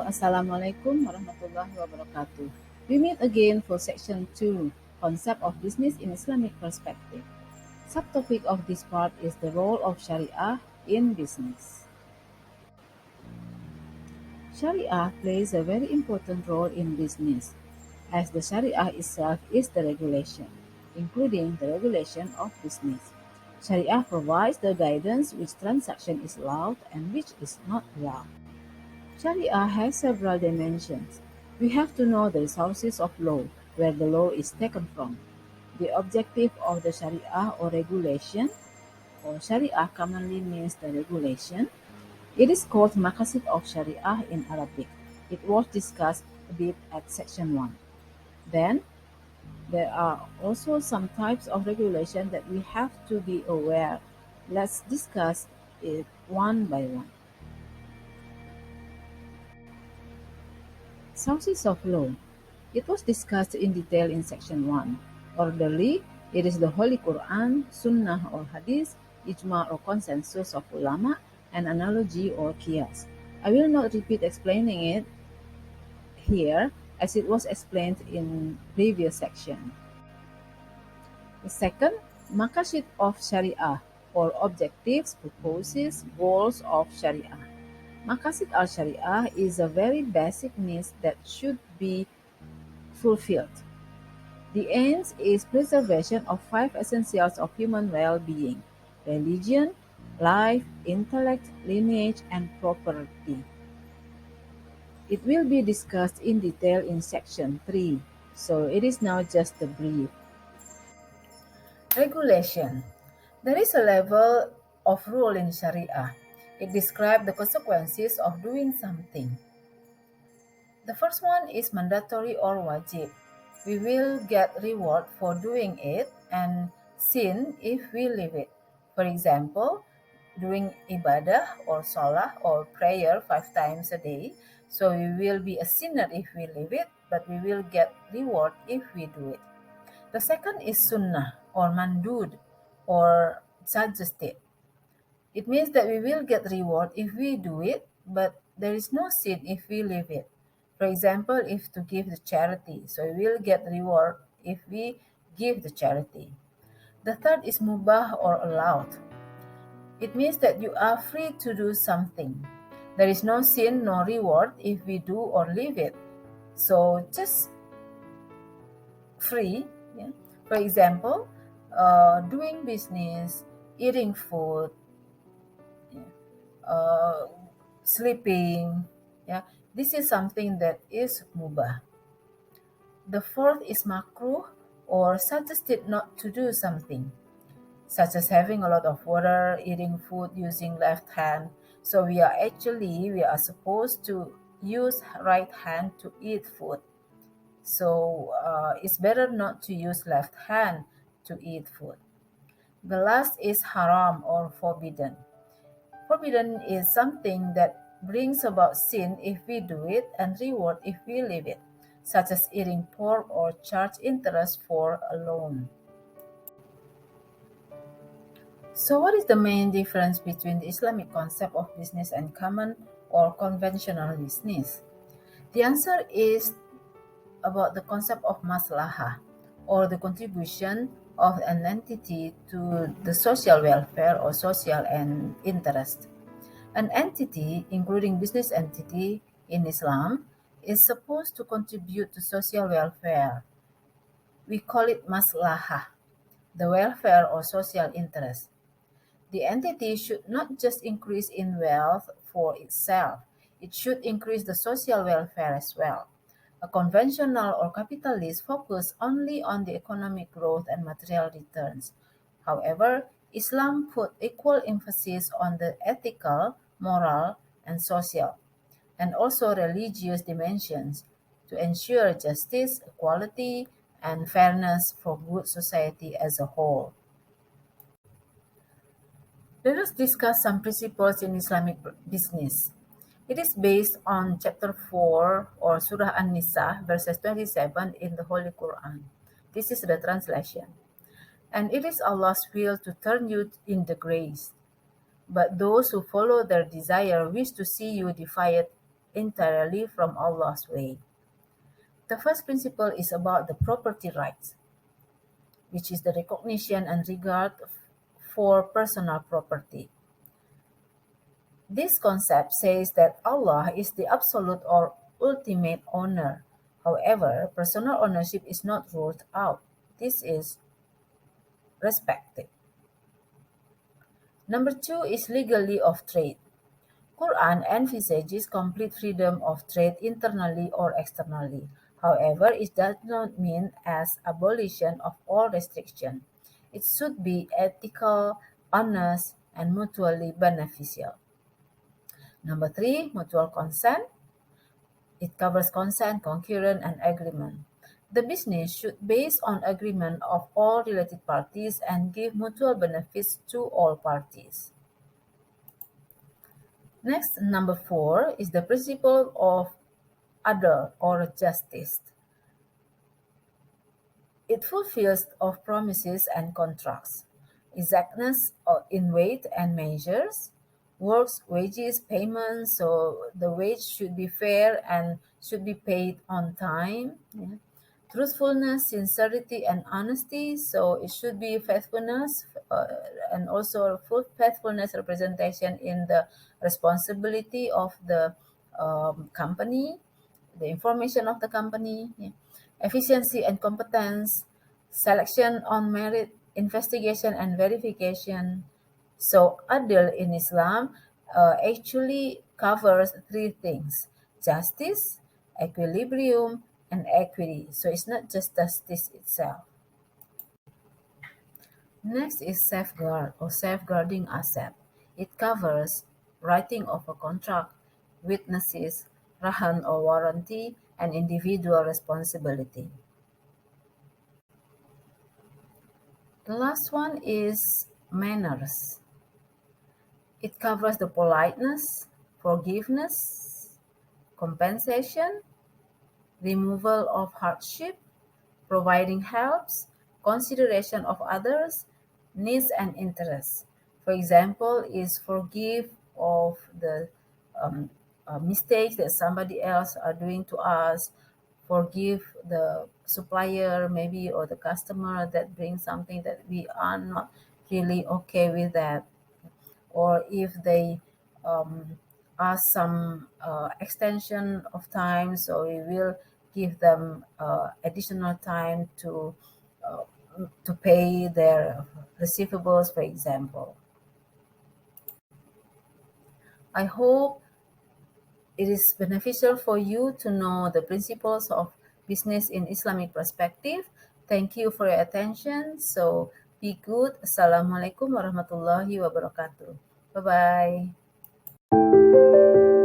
Assalamualaikum warahmatullahi wabarakatuh. We meet again for section 2, Concept of Business in Islamic Perspective. Subtopic of this part is the role of Shariah in business. Shariah plays a very important role in business, as the Shariah itself is the regulation, including the regulation of business. Shariah provides the guidance which transaction is allowed and which is not allowed. Sharia has several dimensions. We have to know the sources of law, where the law is taken from, the objective of the Sharia or regulation, or Sharia commonly means the regulation. It is called Maqasid of Sharia in Arabic. It was discussed a bit at section 1. Then, there are also some types of regulation that we have to be aware. Let's discuss it one by one. Sources of law. It was discussed in detail in section 1. Orderly, it is the Holy Quran, Sunnah or Hadith, Ijma or consensus of ulama, and analogy or qiyas. I will not repeat explaining it here as it was explained in previous section. The second, Maqasid of Sharia or objectives, purposes, goals of Sharia. Maqasid al-Sharia is a very basic needs that should be fulfilled. The aims is preservation of 5 essentials of human well-being: religion, life, intellect, lineage, and property. It will be discussed in detail in section 3, so it is now just a brief. Regulation. There is a level of rule in Sharia. It describes the consequences of doing something. The first one is mandatory or wajib. We will get reward for doing it and sin if we leave it. For example, doing ibadah or salah or prayer 5 times a day. So we will be a sinner if we leave it, but we will get reward if we do it. The second is sunnah or mandud or suggested. It means that we will get reward if we do it, but there is no sin if we leave it. For example, if to give the charity, so we will get reward if we give the charity. The third is mubah or allowed. It means that you are free to do something. There is no sin, no reward if we do or leave it. So just free. Yeah? For example, doing business, eating food, uh, sleeping. Yeah, this is something that is mubah. The fourth is makruh or suggested not to do something, such as having a lot of water, eating food using left hand. So we are supposed to use right hand to eat food. So it's better not to use left hand to eat food. The last is haram or forbidden. Forbidden is something that brings about sin if we do it and reward if we leave it, such as eating pork or charge interest for a loan. So what is the main difference between the Islamic concept of business and common or conventional business? The answer is about the concept of maslahah, or the contribution of an entity to the social welfare or social and interest. An entity, including business entity in Islam, is supposed to contribute to social welfare. We call it maslahah, the welfare or social interest. The entity should not just increase in wealth for itself, it should increase the social welfare as well. A conventional or capitalist focus only on the economic growth and material returns. However, Islam put equal emphasis on the ethical, moral, and social, and also religious dimensions to ensure justice, equality, and fairness for good society as a whole. Let us discuss some principles in Islamic business. It is based on chapter 4 or Surah An-Nisa, verses 27 in the Holy Quran. This is the translation. And it is Allah's will to turn you in the grace. But those who follow their desire wish to see you divided entirely from Allah's way. The first principle is about the property rights, which is the recognition and regard for personal property. This concept says that Allah is the absolute or ultimate owner. However, personal ownership is not ruled out. This is respected. Number two is legally of trade. Quran envisages complete freedom of trade internally or externally. However, it does not mean as abolition of all restriction. It should be ethical, honest, and mutually beneficial. Number three, mutual consent. It covers consent, concurrent, and agreement. The business should base on agreement of all related parties and give mutual benefits to all parties. Next, number four is the principle of adl or justice. It fulfills of promises and contracts, exactness in weight and measures, works, wages, payments. So the wage should be fair and should be paid on time. Yeah. Truthfulness, sincerity, and honesty. So it should be faithfulness and also full faithfulness representation in the responsibility of the company, the information of the company. Yeah. Efficiency and competence, selection on merit, investigation and verification. So adil in Islam actually covers three things: justice, equilibrium, and equity. So it's not just justice itself. Next is safeguard or safeguarding asset. It covers writing of a contract, witnesses, rahan or warranty, and individual responsibility. The last one is manners. It covers the politeness, forgiveness, compensation, removal of hardship, providing helps, consideration of others, needs and interests. For example, is forgive of the um, mistakes that somebody else are doing to us, forgive the supplier maybe or the customer that brings something that we are not really okay with that, or if they um, ask some extension of time, so we will give them additional time uh, to pay their receivables, for example. I hope it is beneficial for you to know the principles of business in Islamic perspective. Thank you for your attention. So be good. Assalamualaikum warahmatullahi wabarakatuh. Bye bye.